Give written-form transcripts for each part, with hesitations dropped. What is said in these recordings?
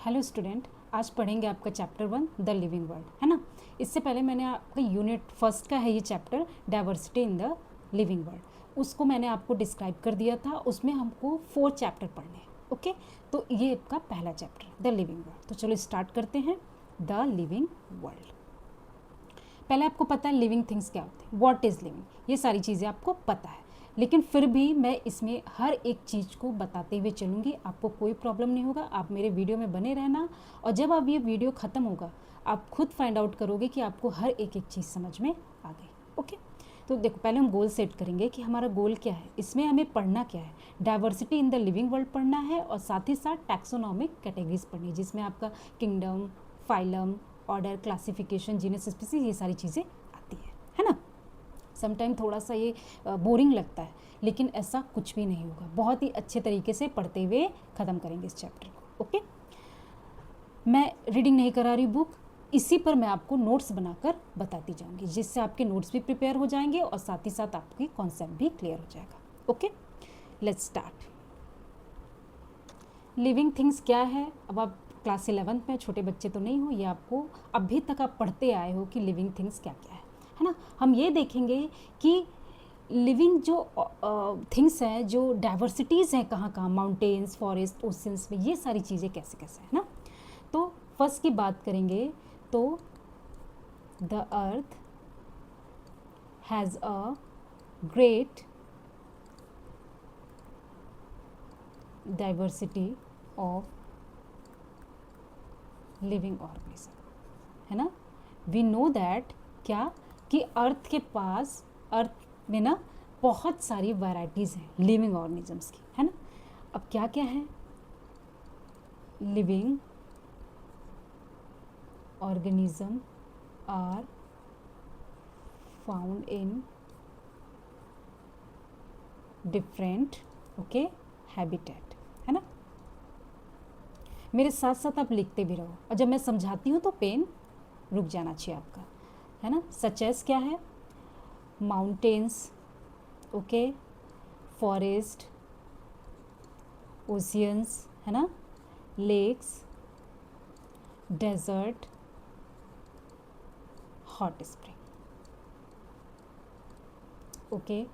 Hello student, आज पढ़ेंगे आपका चैप्टर 1 द लिविंग वर्ल्ड, है ना। इससे पहले मैंने आपका यूनिट फर्स्ट का है ये chapter diversity in the living world, उसको मैंने आपको डिस्क्राइब कर दिया था। उसमें हमको 4 चैप्टर पढ़ने हैं। ओके, तो ये आपका पहला चैप्टर द लिविंग वर्ल्ड। तो चलो स्टार्ट करते हैं। द लिविंग वर्ल्ड, पहले आपको पता है लिविंग थिंग्स क्या होते हैं, व्हाट इज़ लिविंग, ये सारी चीज़ें आपको पता है। लेकिन फिर भी मैं इसमें हर एक चीज़ को बताते हुए चलूँगी, आपको कोई प्रॉब्लम नहीं होगा। आप मेरे वीडियो में बने रहना, और जब आप ये वीडियो ख़त्म होगा आप खुद फाइंड आउट करोगे कि आपको हर एक एक चीज़ समझ में आ गई। ओके, तो देखो पहले हम गोल सेट करेंगे कि हमारा गोल क्या है, इसमें हमें पढ़ना क्या है। Diversity in the living world पढ़ना है, और साथ ही साथ टैक्सोनॉमिक कैटेगरीज पढ़नी है, जिसमें आपका kingdom, phylum, order, classification, genus, species, ये सारी चीज़ें आती है ना। समटाइम थोड़ा सा ये बोरिंग लगता है, लेकिन ऐसा कुछ भी नहीं होगा। बहुत ही अच्छे तरीके से पढ़ते हुए ख़त्म करेंगे इस चैप्टर को। ओके, मैं रीडिंग नहीं करा रही बुक, इसी पर मैं आपको नोट्स बनाकर बताती जाऊंगी, जिससे आपके नोट्स भी प्रिपेयर हो जाएंगे और साथ ही साथ आपकी कॉन्सेप्ट भी क्लियर हो जाएगा। Okay, let's start. Living things क्या है। अब आप क्लास 11th में, छोटे बच्चे तो नहीं हो, ये आपको अभी तक आप पढ़ते आए हो कि लिविंग थिंग्स क्या क्या है ना। हम ये देखेंगे कि लिविंग जो थिंग्स हैं, जो डाइवर्सिटीज़ हैं कहाँ कहाँ, माउंटेन्स, फॉरेस्ट, ओशंस में, ये सारी चीज़ें कैसे कैसे है ना। तो फर्स्ट की बात करेंगे तो the earth has a great diversity of living organism, है ना। वी नो दैट क्या कि अर्थ के पास, अर्थ में ना बहुत सारी वैराइटीज़ हैं लिविंग ऑर्गेनिजम्स की, है ना। अब क्या क्या है, living organism are found in different okay habitat, है ना। मेरे साथ साथ आप लिखते भी रहो, और जब मैं समझाती हूँ तो पेन रुक जाना चाहिए आपका, है ना। सच एज क्या है, माउंटेन्स, ओके, फॉरेस्ट, ओशियंस, है ना, lakes, desert, hot spring. Okay,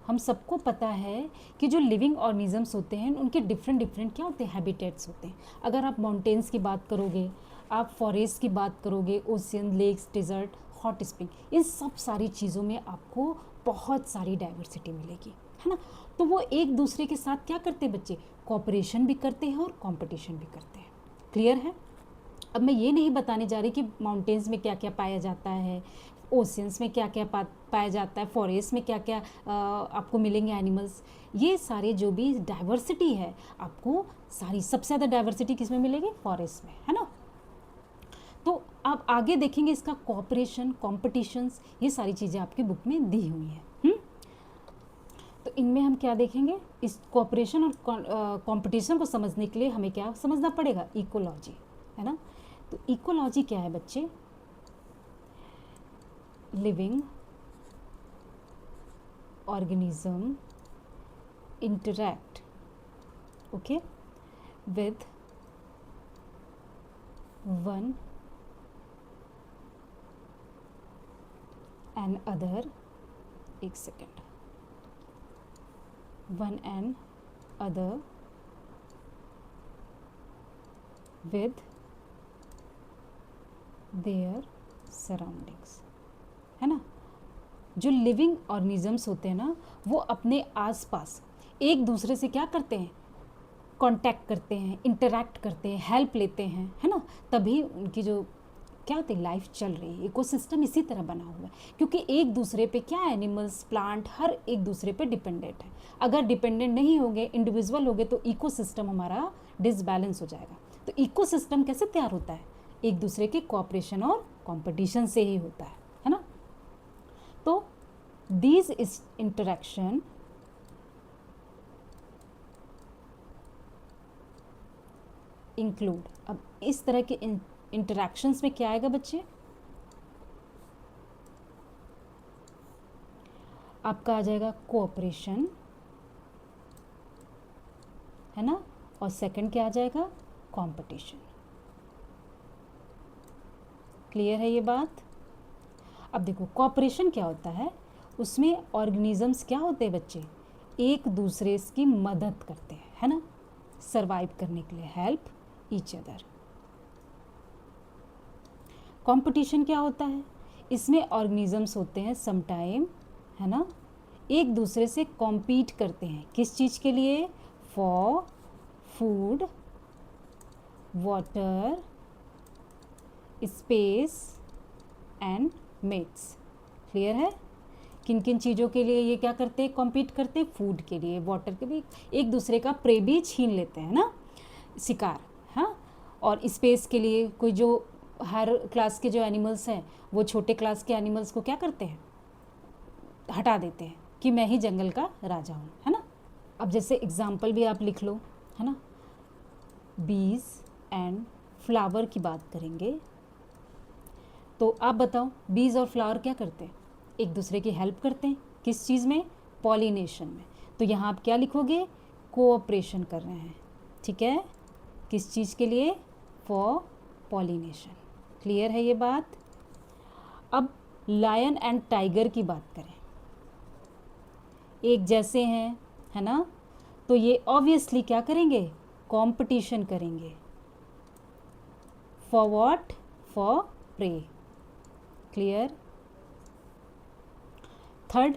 हम सबको पता है कि जो लिविंग ऑर्गेनिजम्स होते हैं उनके डिफरेंट डिफरेंट क्या होते हैं, हैबिटेट्स होते हैं। अगर आप माउंटेन्स की बात करोगे, आप फॉरेस्ट की बात करोगे, ocean, lakes, desert, hot spring, इन सब सारी चीज़ों में आपको बहुत सारी डाइवर्सिटी मिलेगी, है ना। तो वो एक दूसरे के साथ क्या करते हैं बच्चे, कोऑपरेशन भी करते हैं और कंपटीशन भी करते हैं। क्लियर है। अब मैं ये नहीं बताने जा रही कि माउंटेन्स में क्या क्या पाया जाता है, ओशियंस में क्या क्या पाया जाता है, फॉरेस्ट में क्या क्या आपको मिलेंगे एनिमल्स। ये सारे जो भी डाइवर्सिटी है, आपको सारी सबसे ज़्यादा डाइवर्सिटी किस में मिलेगी, फॉरेस्ट में, है ना। तो आप आगे देखेंगे इसका कोऑपरेशन, कॉम्पिटिशन्स, ये सारी चीज़ें आपकी बुक में दी हुई हैं। तो इनमें हम क्या देखेंगे, इस कोऑपरेशन और कंपटीशन को समझने के लिए हमें क्या समझना पड़ेगा, इकोलॉजी, है ना। तो इकोलॉजी क्या है बच्चे, living organism interact okay with one and other, एक second, one and other with their surroundings, है ना। जो लिविंग ऑर्गेनिजम्स होते हैं ना, वो अपने आसपास एक दूसरे से क्या करते हैं, कांटेक्ट करते हैं, इंटरैक्ट करते हैं, हेल्प लेते हैं, है ना। तभी उनकी जो क्या होती है, लाइफ चल रही है। इकोसिस्टम इसी तरह बना हुआ है, क्योंकि एक दूसरे पे क्या, एनिमल्स, प्लांट, हर एक दूसरे पे डिपेंडेंट है। अगर डिपेंडेंट नहीं होंगे, इंडिविजुअल होंगे, तो इकोसिस्टम हमारा डिसबैलेंस हो जाएगा। तो इकोसिस्टम कैसे तैयार होता है, एक दूसरे के कोऑपरेशन और कंपटीशन से ही होता है ना। तो दीज इज इंटरेक्शन इंक्लूड, अब इस तरह के इंटरेक्शंस में क्या आएगा बच्चे, आपका आ जाएगा कोऑपरेशन, है ना, और सेकंड क्या आ जाएगा, कंपटीशन। क्लियर है ये बात। अब देखो कोऑपरेशन क्या होता है, उसमें ऑर्गेनिजम्स क्या होते हैं बच्चे, एक दूसरे की मदद करते हैं, है ना, सरवाइव करने के लिए, हेल्प ईच अदर। कंपटीशन क्या होता है, इसमें ऑर्गेनिजम्स होते हैं समटाइम, है ना, एक दूसरे से कॉम्पीट करते हैं, किस चीज़ के लिए, for food, water, space and mates. Clear है, किन किन चीज़ों के लिए ये क्या करते हैं, कॉम्पीट करते हैं, फूड के लिए, वाटर के भी, एक दूसरे का प्रे भी छीन लेते हैं ना, शिकार, हाँ, और स्पेस के लिए कोई जो हर क्लास के जो एनिमल्स हैं वो छोटे क्लास के एनिमल्स को क्या करते हैं, हटा देते हैं कि मैं ही जंगल का राजा हूँ, है ना। अब जैसे एग्जाम्पल भी आप लिख लो, है ना, बीज एंड फ्लावर की बात करेंगे, तो आप बताओ बीज और फ्लावर क्या करते हैं, एक दूसरे की हेल्प करते हैं, किस चीज़ में, पॉलिनेशन में। तो यहाँ आप क्या लिखोगे, कोऑपरेशन कर रहे हैं, ठीक है, किस चीज़ के लिए, फॉर पॉलिनेशन। क्लियर है ये बात। अब लायन एंड टाइगर की बात करें, एक जैसे हैं, है ना, तो ये ऑब्वियसली क्या करेंगे, कंपटीशन करेंगे, for what, for prey. Clear. Third,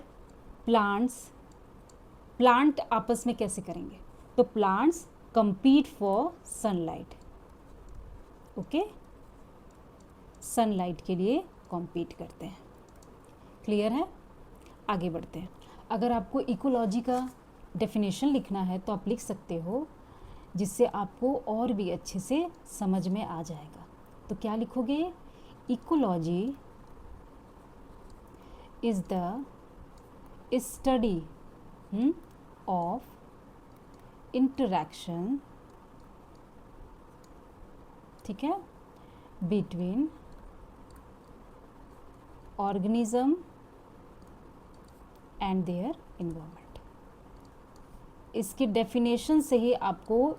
plant आपस में कैसे करेंगे, तो plants compete for sunlight, okay, sunlight के लिए compete करते हैं। क्लियर है, आगे बढ़ते हैं। अगर आपको इकोलॉजी का डेफिनेशन लिखना है तो आप लिख सकते हो, जिससे आपको और भी अच्छे से समझ में आ जाएगा। तो क्या लिखोगे, ecology is the study of interaction, ठीक है, between organism and their environment। इसके डेफिनेशन से ही आपको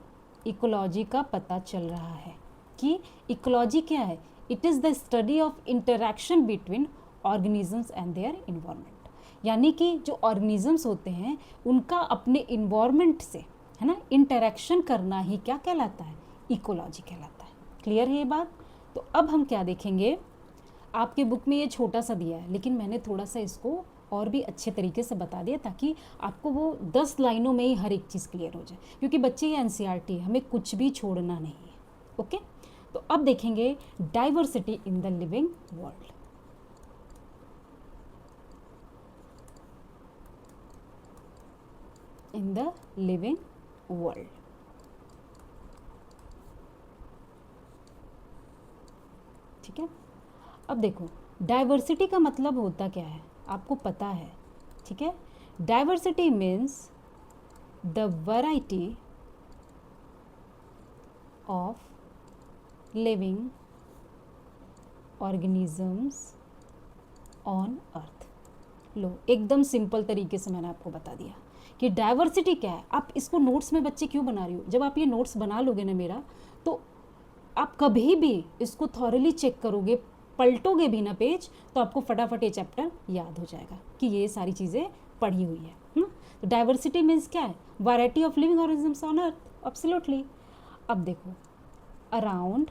इकोलॉजी का पता चल रहा है कि इकोलॉजी क्या है, it is the study of interaction between organisms and their environment. यानी कि जो ऑर्गेनिजम्स होते हैं उनका अपने इन्वायरमेंट से, है ना, इंटरेक्शन करना ही क्या कहलाता है, इकोलॉजी कहलाता है। क्लियर है ये बात। तो अब हम क्या देखेंगे, आपके बुक में ये छोटा सा दिया है, लेकिन मैंने थोड़ा सा इसको और भी अच्छे तरीके से बता दिया ताकि आपको वो 10 लाइनों में ही हर एक चीज़ क्लियर हो जाए, क्योंकि बच्चे ये एनसीईआरटी है, हमें कुछ भी छोड़ना नहीं है। ओके, तो अब देखेंगे diversity in the living world. In the living world, ठीक है। अब देखो डाइवर्सिटी का मतलब होता क्या है, आपको पता है, ठीक है। Diversity means the variety of living organisms on earth. लो, एकदम सिंपल तरीके से मैंने आपको बता दिया कि डाइवर्सिटी क्या है। आप इसको नोट्स में बच्चे क्यों बना रही हो, जब आप ये नोट्स बना लोगे ना मेरा, तो आप कभी भी इसको थॉरली चेक करोगे, पलटोगे भी ना पेज, तो आपको फटाफट ये चैप्टर याद हो जाएगा कि ये सारी चीज़ें पढ़ी हुई है ना। तो डाइवर्सिटी मीन्स क्या है, variety of living organisms on earth, absolutely. अब देखो अराउंड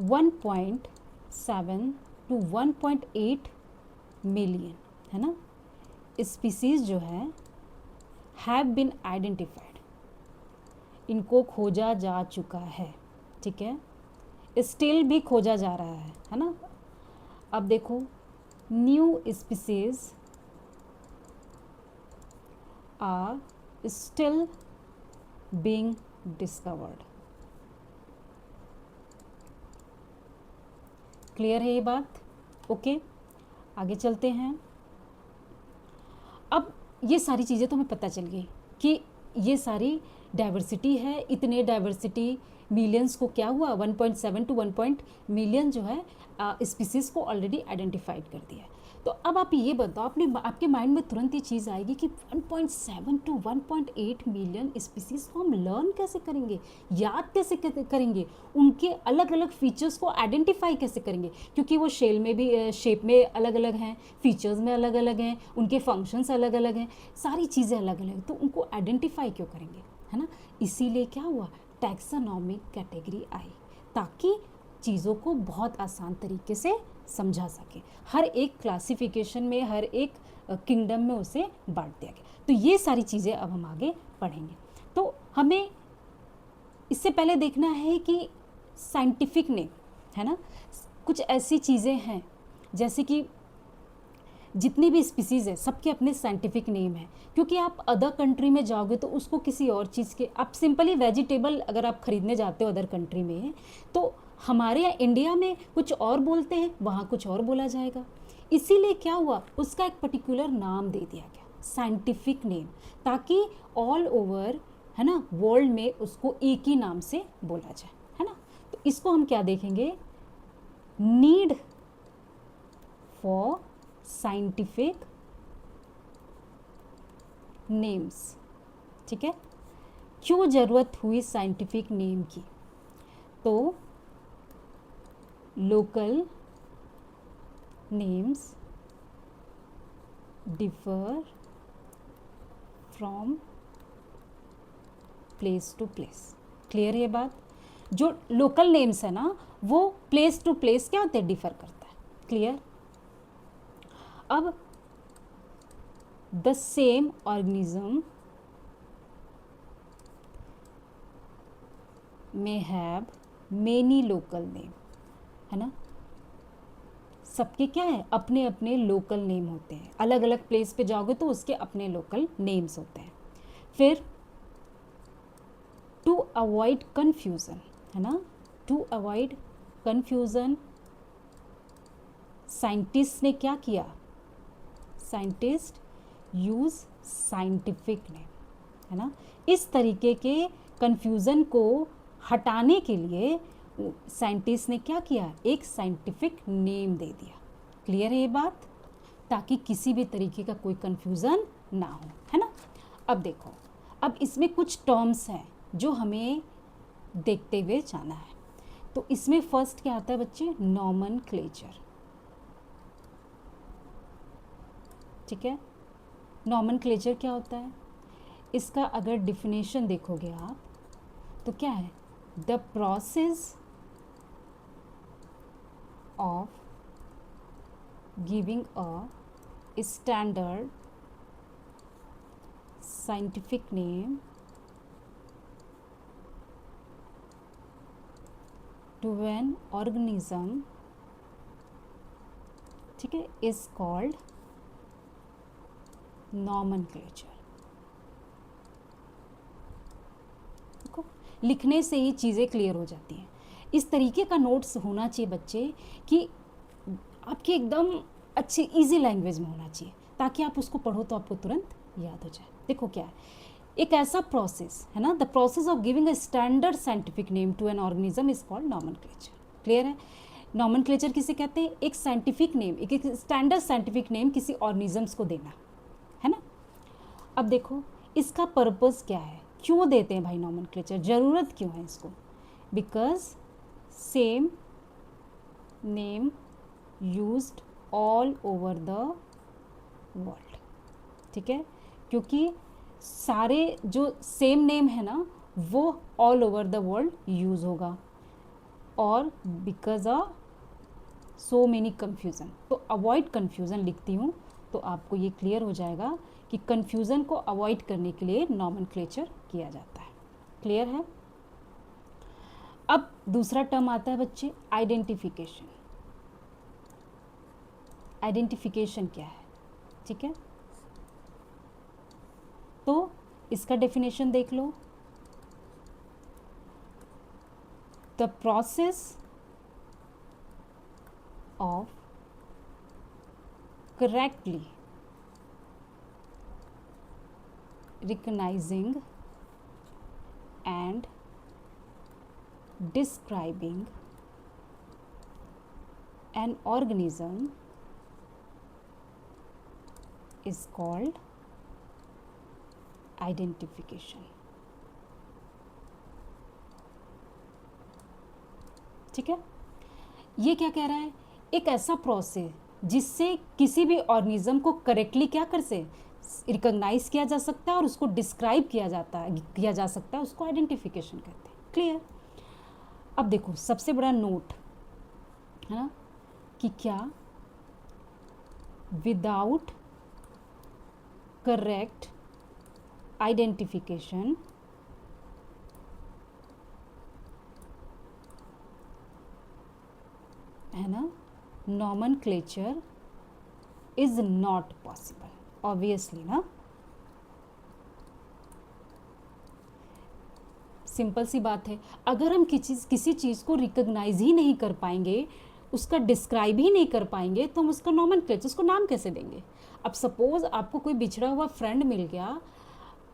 1.7 to 1.8 मिलियन, है ना, स्पीसीज जो है हैव बीन आइडेंटिफाइड, इनको खोजा जा चुका है, ठीक है, स्टिल भी खोजा जा रहा है ना। अब देखो new species are still being discovered. Clear है ये बात, ओके। आगे चलते हैं। अब ये सारी चीज़ें तो हमें पता चल गई कि ये सारी डाइवर्सिटी है, इतने डाइवर्सिटी मिलियंस को क्या हुआ, 1.7 to 1 मिलियन जो है स्पीसीज़ को ऑलरेडी आइडेंटिफाइड कर दिया है। तो अब आप ये बताओ, अपने आपके माइंड में तुरंत ये चीज़ आएगी कि 1.7 टू 1.8 मिलियन स्पीसीज़ को हम लर्न कैसे करेंगे, याद कैसे करेंगे, उनके अलग अलग फीचर्स को आइडेंटिफाई कैसे करेंगे, क्योंकि वो शेल में भी शेप में अलग अलग हैं, फीचर्स में अलग अलग हैं, उनके फंक्शंस अलग अलग हैं, सारी चीज़ें अलग अलग हैं, तो उनको आइडेंटिफाई क्यों करेंगे, है ना। इसीलिए क्या हुआ, टैक्सोनॉमिक कैटेगरी आई, ताकि चीज़ों को बहुत आसान तरीके से समझा सके। हर एक क्लासिफिकेशन में, हर एक किंगडम में उसे बांट दिया गया। तो ये सारी चीज़ें अब हम आगे पढ़ेंगे। तो हमें इससे पहले देखना है कि साइंटिफिक नेम, है ना, कुछ ऐसी चीज़ें हैं जैसे कि जितनी भी स्पीसीज़ है सबके अपने साइंटिफिक नेम है, क्योंकि आप अदर कंट्री में जाओगे तो उसको किसी और चीज़ के, आप सिंपली वेजिटेबल अगर आप ख़रीदने जाते हो अदर कंट्री में, तो हमारे यहाँ इंडिया में कुछ और बोलते हैं, वहाँ कुछ और बोला जाएगा। इसीलिए क्या हुआ, उसका एक पर्टिकुलर नाम दे दिया गया, साइंटिफिक नेम, ताकि ऑल ओवर, है ना, वर्ल्ड में उसको एक ही नाम से बोला जाए, है ना। तो इसको हम क्या देखेंगे, नीड फॉर साइंटिफिक नेम्स। ठीक है, क्यों ज़रूरत हुई साइंटिफिक नेम की, तो local names differ from place to place. Clear है बात, जो लोकल नेम्स है ना वो प्लेस टू प्लेस क्या होते हैं, डिफर करता है। क्लियर। अब the same organism may have many local name, है ना, सबके क्या है, अपने अपने लोकल नेम होते हैं, अलग अलग प्लेस पे जाओगे तो उसके अपने लोकल नेम्स होते हैं। फिर टू अवॉइड कन्फ्यूज़न, है ना, टू अवॉइड कन्फ्यूज़न साइंटिस्ट ने क्या किया, साइंटिस्ट यूज़ साइंटिफिक नेम, है ना। इस तरीके के कन्फ्यूज़न को हटाने के लिए साइंटिस्ट ने क्या किया, एक साइंटिफिक नेम दे दिया। क्लियर है ये बात, ताकि किसी भी तरीके का कोई कन्फ्यूज़न ना हो, है ना। अब देखो, अब इसमें कुछ टर्म्स हैं जो हमें देखते हुए जाना है। तो इसमें फर्स्ट क्या आता है बच्चे, नॉमेनक्लेचर। ठीक है, नॉमेनक्लेचर क्या होता है, इसका अगर डिफिनेशन देखोगे आप तो क्या है, the process of giving a standard scientific name to an organism, ठीक है, is called nomenclature। देखो, लिखने से ही चीज़ें क्लियर हो जाती हैं। इस तरीके का नोट्स होना चाहिए बच्चे कि आपकी एकदम अच्छी इजी लैंग्वेज में होना चाहिए, ताकि आप उसको पढ़ो तो आपको तुरंत याद हो जाए। देखो क्या है, एक ऐसा प्रोसेस है ना, the process of giving a standard scientific name to an organism is called nomenclature. Clear है, नॉमेनक्लेचर किसे कहते हैं, एक साइंटिफिक नेम, एक स्टैंडर्ड साइंटिफिक नेम किसी ऑर्गेनिजम्स को देना, है ना। अब देखो इसका पर्पस क्या है, क्यों देते हैं भाई नॉमेनक्लेचर, ज़रूरत क्यों है इसको, because same name used all over the world. ठीक है, क्योंकि सारे जो सेम नेम है ना वो all over the world use होगा, और because of so many confusion, तो अवॉइड कन्फ्यूज़न लिखती हूँ तो आपको ये क्लियर हो जाएगा कि कन्फ्यूज़न को अवॉइड करने के लिए नॉमेनक्लेचर किया जाता है। क्लियर है। अब दूसरा टर्म आता है बच्चे, आइडेंटिफिकेशन। आइडेंटिफिकेशन क्या है, ठीक है, तो इसका डेफिनेशन देख लो, the process of correctly recognizing and describing an organism is called identification. ठीक है, ये क्या कह रहा है, एक ऐसा प्रोसेस जिससे किसी भी ऑर्गेनिज्म को करेक्टली क्या कर से रिकॉग्नाइज किया जा सकता है और उसको डिस्क्राइब किया जा सकता है, उसको आइडेंटिफिकेशन कहते हैं। क्लियर। अब देखो सबसे बड़ा नोट है ना कि क्या विदाउट करेक्ट आइडेंटिफिकेशन है ना, nomenclature is not possible. Obviously ना, सिंपल सी बात है, अगर हम किसी चीज़ को रिकॉग्नाइज ही नहीं कर पाएंगे, उसका डिस्क्राइब ही नहीं कर पाएंगे, तो हम उसका नॉमेनक्लेचर, उसको नाम कैसे देंगे। अब सपोज आपको कोई बिछड़ा हुआ फ्रेंड मिल गया,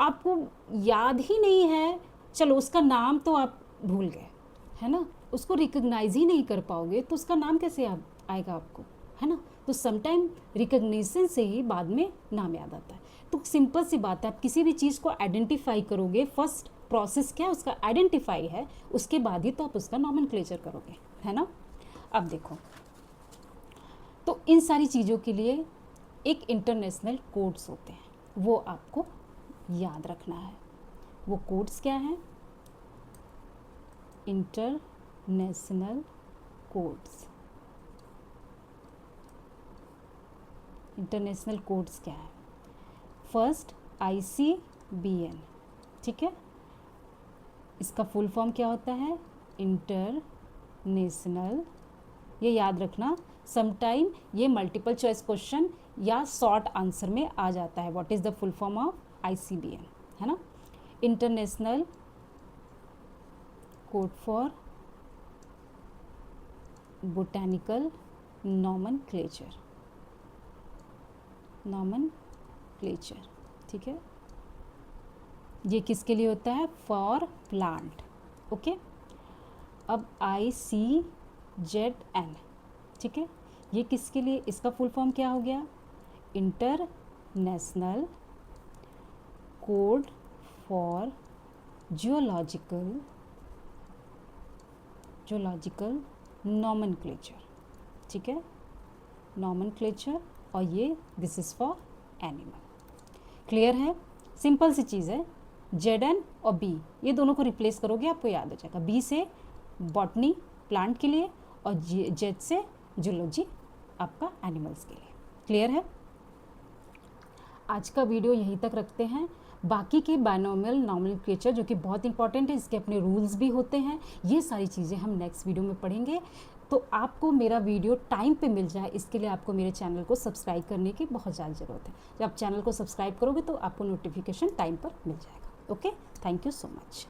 आपको याद ही नहीं है, चलो उसका नाम तो आप भूल गए, है ना, उसको रिकॉग्नाइज ही नहीं कर पाओगे तो उसका नाम कैसे याद आएगा आपको, है ना। तो समटाइम रिकॉग्निशन से ही बाद में नाम याद आता है। तो सिंपल सी बात है, आप किसी भी चीज़ को आइडेंटिफाई करोगे, फर्स्ट प्रोसेस क्या है उसका, आइडेंटिफाई है, उसके बाद ही तो आप उसका नॉमेनक्लेचर करोगे, है ना। अब देखो, तो इन सारी चीज़ों के लिए एक इंटरनेशनल कोड्स होते हैं, वो आपको याद रखना है। वो कोड्स क्या हैं, इंटरनेशनल कोड्स। इंटरनेशनल कोड्स क्या है, फर्स्ट ICBN, ठीक है, इसका फुल फॉर्म क्या होता है, इंटरनेशनल, ये याद रखना, समटाइम ये मल्टीपल चॉइस क्वेश्चन या शॉर्ट आंसर में आ जाता है, what is the full form of ICBN, है ना। International code for botanical nomenclature, ठीक है, ये किसके लिए होता है, फॉर प्लांट। ओके, अब ICZN, ठीक है, ये किसके लिए, इसका फुल फॉर्म क्या हो गया, international code for geological nomenclature, ठीक है, नॉमेनक्लेचर, और ये this is for animal. Clear है, सिंपल सी चीज़ है। ZN और B ये दोनों को रिप्लेस करोगे आपको याद हो जाएगा, B से बॉटनी प्लांट के लिए और Z से जूलॉजी आपका एनिमल्स के लिए। क्लियर है, आज का वीडियो यहीं तक रखते हैं। बाकी के बायनोमियल नॉमेनक्लेचर जो कि बहुत इंपॉर्टेंट है, इसके अपने रूल्स भी होते हैं, ये सारी चीज़ें हम नेक्स्ट वीडियो में पढ़ेंगे। तो आपको मेरा वीडियो टाइम पे मिल जाए, इसके लिए आपको मेरे चैनल को सब्सक्राइब करने की बहुत ज़्यादा ज़रूरत है। जब आप चैनल को सब्सक्राइब करोगे तो आपको नोटिफिकेशन टाइम पर मिल जाएगा। Okay, thank you so much.